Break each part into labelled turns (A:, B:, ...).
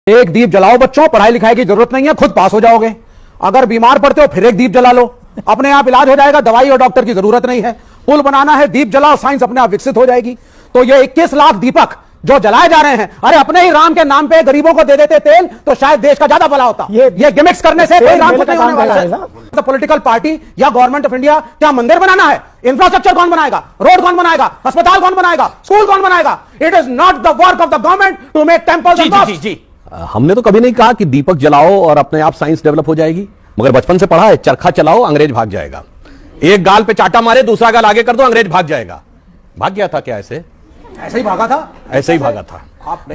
A: एक दीप जलाओ बच्चों, पढ़ाई लिखाई की जरूरत नहीं है, खुद पास हो जाओगे। अगर बीमार पड़ते हो फिर एक दीप जला लो, अपने आप इलाज हो जाएगा, दवाई और डॉक्टर की जरूरत नहीं है। पुल बनाना है, दीप जलाओ, साइंस अपने आप विकसित हो जाएगी। तो ये 21 लाख दीपक जो जलाए जा रहे हैं, अरे अपने ही राम के नाम पे गरीबों को दे देते तेल तो शायद देश का ज्यादा भला होता। ये गिमिक्स करने से कोई राम नहीं होने वाला है। तो पॉलिटिकल पार्टी या गवर्नमेंट ऑफ इंडिया क्या मंदिर बनाना है? इंफ्रास्ट्रक्चर कौन बनाएगा? रोड कौन बनाएगा? अस्पताल कौन बनाएगा? स्कूल कौन बनाएगा? It is not the work of the government to make temples.
B: जी, हमने तो कभी नहीं कहा कि दीपक जलाओ और अपने आप साइंस डेवलप हो जाएगी, मगर बचपन से पढ़ा है, चरखा चलाओ अंग्रेज भाग जाएगा। एक गाल पे चाटा मारे, दूसरा गाल आगे कर दो, अंग्रेज भाग जाएगा। भाग गया था क्या? ऐसे
A: ही भागा था,
B: ऐसे ही भागा था।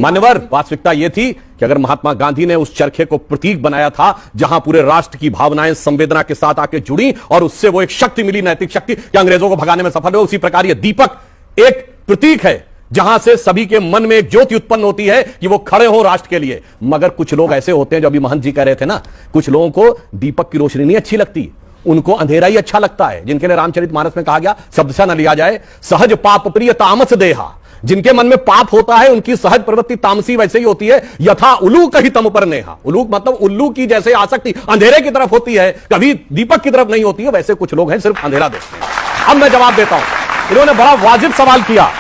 B: मान्यवर, वास्तविकता यह थी कि अगर महात्मा गांधी ने उस चरखे को प्रतीक बनाया था जहां पूरे राष्ट्र की भावनाएं संवेदना के साथ आके जुड़ी और उससे वो एक शक्ति मिली, नैतिक शक्ति, कि अंग्रेजों को भगाने में सफल हुए, उसी प्रकार यह दीपक एक प्रतीक है जहां से सभी के मन में एक ज्योति उत्पन्न होती है कि वो खड़े हो राष्ट्र के लिए। मगर कुछ लोग ऐसे होते हैं, जो अभी महंत जी कह रहे थे ना, कुछ लोगों को दीपक की रोशनी नहीं अच्छी लगती, उनको अंधेरा ही अच्छा लगता है, जिनके लिए रामचरितमानस में कहा गया, शब्द से न लिया जाए, सहज पाप प्रिय तामस देहा। जिनके मन में पाप होता है उनकी सहज प्रवृत्ति तामसी वैसे ही होती है। यथा उल्लू कही तम पर नेहा, उल्लू मतलब उल्लू की जैसे आसक्ति अंधेरे की तरफ होती है, कभी दीपक की तरफ नहीं होती है, वैसे कुछ लोग हैं सिर्फ अंधेरा देखते हैं। अब मैं जवाब देता हूं। इन्होंने बड़ा वाजिब सवाल किया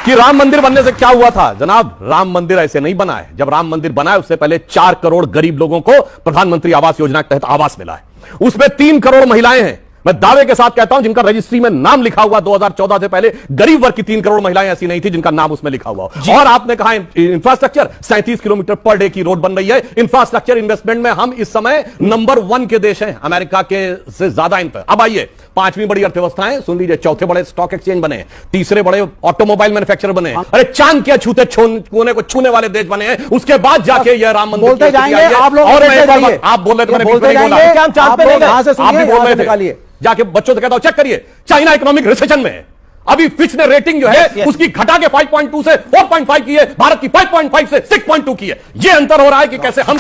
B: कि राम मंदिर बनने से क्या हुआ था। जनाब, राम मंदिर ऐसे नहीं बना है। जब राम मंदिर बना है उससे पहले 4 करोड़ गरीब लोगों को प्रधानमंत्री आवास योजना के तहत आवास मिला है। उसमें 3 करोड़ महिलाएं हैं। मैं दावे के साथ कहता हूं जिनका रजिस्ट्री में नाम लिखा हुआ 2014 से पहले गरीब वर्ग की 3 करोड़ महिलाएं ऐसी नहीं थी जिनका नाम उसमें लिखा हुआ। और आपने कहा इंफ्रास्ट्रक्चर, 37 किलोमीटर पर डे की रोड बन रही है। इंफ्रास्ट्रक्चर इन्वेस्टमेंट में हम इस समय नंबर 1 के देश हैं, अमेरिका के से ज्यादा इन पर। अब आइए, 5वीं बड़ी अर्थव्यवस्थाएं सुन लीजिए, 4थे बड़े स्टॉक एक्सचेंज बने, 3रे बड़े ऑटोमोबाइल मैन्युफैक्चरर बने, अरे चांद के छूते कोने को छूने वाले देश बने हैं। उसके बाद जाके यह राम मंदिर
A: बोलते जाएंगे आप लोग।
B: और आप बोल रहे थे, आप भी बोल रहे थे, जाके बच्चों से कहता हूं चेक करिए, चाइना इकोनॉमिक रिसेशन में है। अभी फिच ने रेटिंग जो है उसकी घटा के 5.2 से 4.5 की है, भारत की 5.5 से 6.2 की है। ये अंतर हो रहा है कि कैसे हम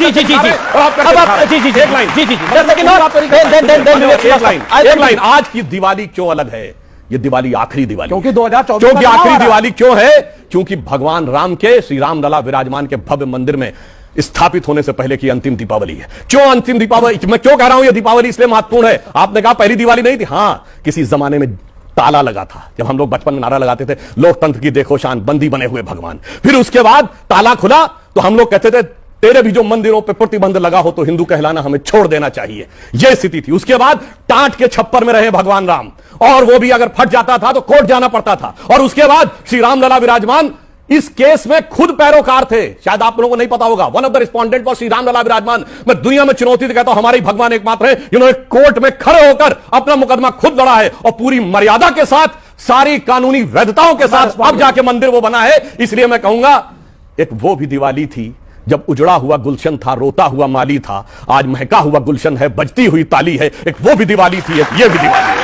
C: एक
B: लाइन, आज की दिवाली क्यों अलग है? ये दिवाली आखिरी दिवाली,
A: क्योंकि 2014
B: क्योंकि आखिरी दिवाली क्यों है? क्योंकि भगवान राम के, श्री राम लला विराजमान के भव्य मंदिर में स्थापित होने से पहले की अंतिम दीपावली है। क्यों अंतिम दीपावली? मैं क्यों कह रहा हूं ये दीपावली इसलिए महत्वपूर्ण है? आपने कहा पहली दिवाली नहीं थी। हां, किसी जमाने में ताला लगा था। जब हम लोग बचपन में नारा लगाते थे, लोकतंत्र की देखो शान, बंदी बने हुए भगवान। फिर उसके बाद ताला खुला तो हम लोग कहते थे तेरे भी जो मंदिरों पे प्रतिबंध लगा हो तो हिंदू कहलाना हमें छोड़ देना चाहिए। यह स्थिति थी। उसके बाद टाट के छप्पर में रहे भगवान राम, और वो भी अगर फट जाता था तो कोर्ट जाना पड़ता था। और उसके बाद श्री राम लला विराजमान इस केस में खुद पैरोकार थे। शायद आप लोगों को नहीं पता होगा, one of the respondent for Shri Ram Lalla Virajman. मैं दुनिया में चुनौती से कहता हूं, हमारे भगवान एकमात्र है जिन्होंने कोर्ट में खड़े होकर अपना मुकदमा खुद लड़ा है, और पूरी मर्यादा के साथ, सारी कानूनी वैधताओं के साथ अब जाके मंदिर वो बना है। इसलिए मैं कहूंगा, एक वो भी दिवाली थी जब उजड़ा हुआ गुलशन था, रोता हुआ माली था, आज महका हुआ गुलशन है, बजती हुई ताली है। एक वो भी दिवाली थी, एक ये भी दिवाली है।